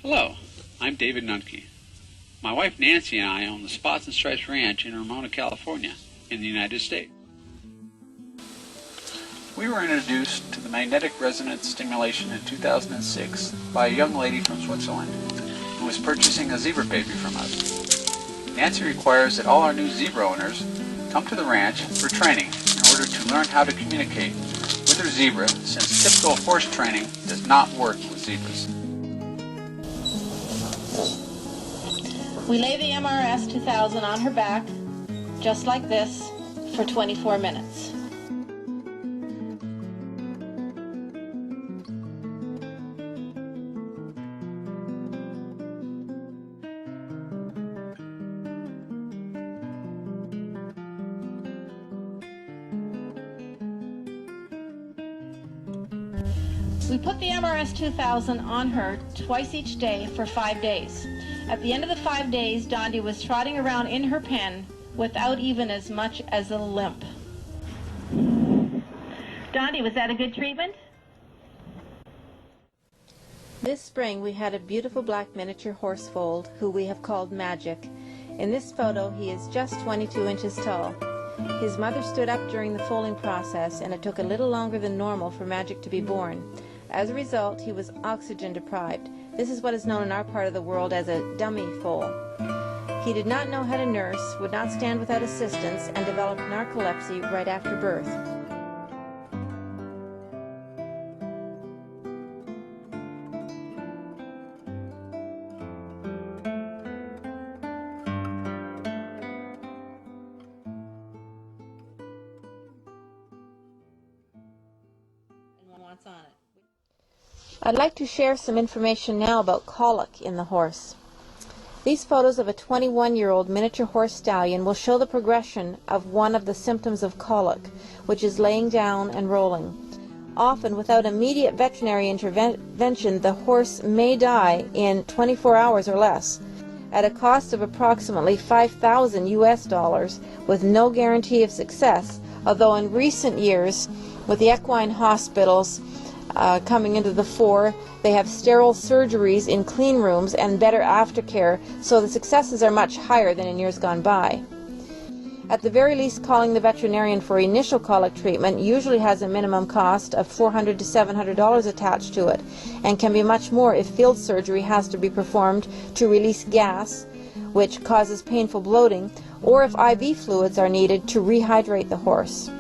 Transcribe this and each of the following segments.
Hello, I'm David Nunke. My wife Nancy and I own the Spots and Stripes Ranch in Ramona, California, in the United States. We were introduced to the magnetic resonance stimulation in 2006 by a young lady from Switzerland who was purchasing a zebra baby from us. Nancy requires that all our new zebra owners come to the ranch for training in order to learn how to communicate with their zebra, since typical horse training does not work with zebras. We lay the MRS 2000 on her back, just like this, for 24 minutes. We put the MRS 2000 on her twice each day for 5 days. At the end of the 5 days, Dondi was trotting around in her pen without even as much as a limp. Dondi, was that a good treatment? This spring we had a beautiful black miniature horse foaled who we have called Magic. In this photo he is just 22 inches tall. His mother stood up during the foaling process, and it took a little longer than normal for Magic to be born. As a result, he was oxygen deprived. This is what is known in our part of the world as a dummy foal. He did not know how to nurse, would not stand without assistance, and developed narcolepsy right after birth. On it. I'd like to share some information now about colic in the horse. These photos of a 21-year-old miniature horse stallion will show the progression of one of the symptoms of colic, which is laying down and rolling. Often, without immediate veterinary intervention, the horse may die in 24 hours or less, at a cost of approximately $5,000 US, with no guarantee of success, although in recent years, with the equine hospitals coming into the fore, they have sterile surgeries in clean rooms and better aftercare, so the successes are much higher than in years gone by. At the very least, calling the veterinarian for initial colic treatment usually has a minimum cost of $400 to $700 attached to it, and can be much more if field surgery has to be performed to release gas, which causes painful bloating, or if IV fluids are needed to rehydrate the horse.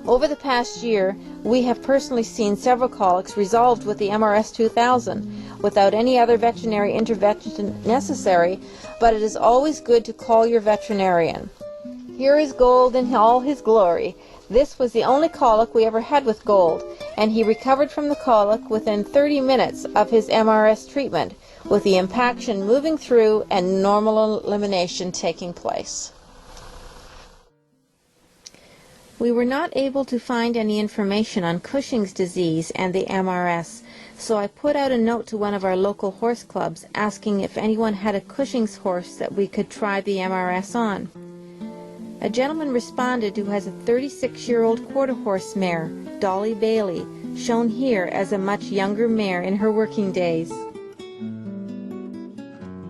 Over the past year, we have personally seen several colics resolved with the MRS 2000 without any other veterinary intervention necessary, but it is always good to call your veterinarian. Here is Gold in all his glory. This was the only colic we ever had with Gold, and he recovered from the colic within 30 minutes of his MRS treatment, with the impaction moving through and normal elimination taking place. We were not able to find any information on Cushing's disease and the MRS, so I put out a note to one of our local horse clubs asking if anyone had a Cushing's horse that we could try the MRS on. A gentleman responded who has a 36-year-old quarter horse mare, Dolly Bailey, shown here as a much younger mare in her working days.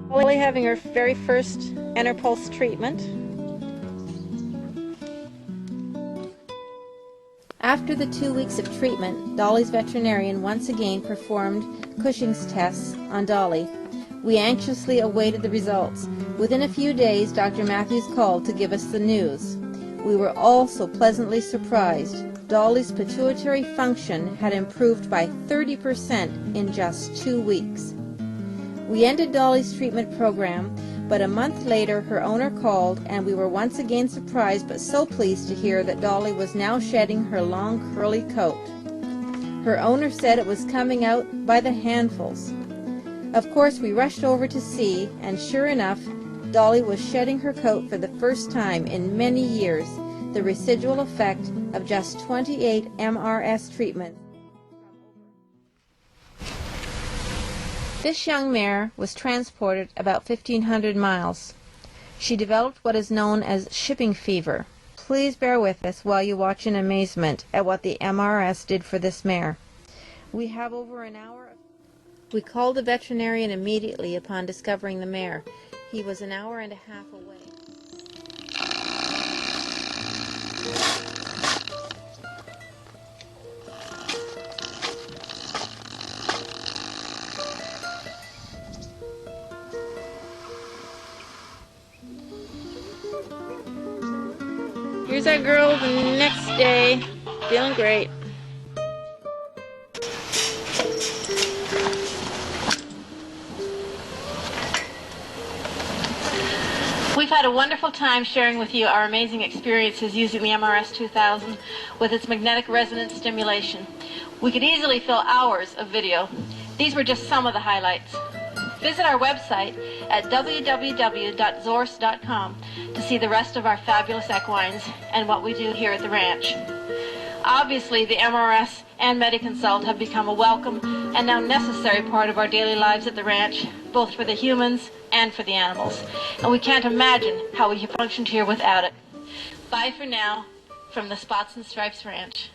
Dolly having her very first Enerpulse treatment. After the 2 weeks of treatment, Dolly's veterinarian once again performed Cushing's tests on Dolly. We anxiously awaited the results. Within a few days, Dr. Matthews called to give us the news. We were also pleasantly surprised. Dolly's pituitary function had improved by 30% in just 2 weeks. We ended Dolly's treatment program, but a month later her owner called, and we were once again surprised but so pleased to hear that Dolly was now shedding her long curly coat. Her owner said it was coming out by the handfuls. Of course we rushed over to see, and sure enough, Dolly was shedding her coat for the first time in many years, the residual effect of just 28 MRS treatments. This young mare was transported about 1,500 miles. She developed what is known as shipping fever. Please bear with us while you watch in amazement at what the MRS did for this mare. We have over an hour. We called the veterinarian immediately upon discovering the mare. He was an hour and a half away. Here's our girl the next day, feeling great. We've had a wonderful time sharing with you our amazing experiences using the MRS 2000 with its magnetic resonance stimulation. We could easily fill hours of video. These were just some of the highlights. Visit our website at www.zorse.com to see the rest of our fabulous equines and what we do here at the ranch. Obviously, the MRS and MediConsult have become a welcome and now necessary part of our daily lives at the ranch, both for the humans and for the animals. And we can't imagine how we have functioned here without it. Bye for now from the Spots and Stripes Ranch.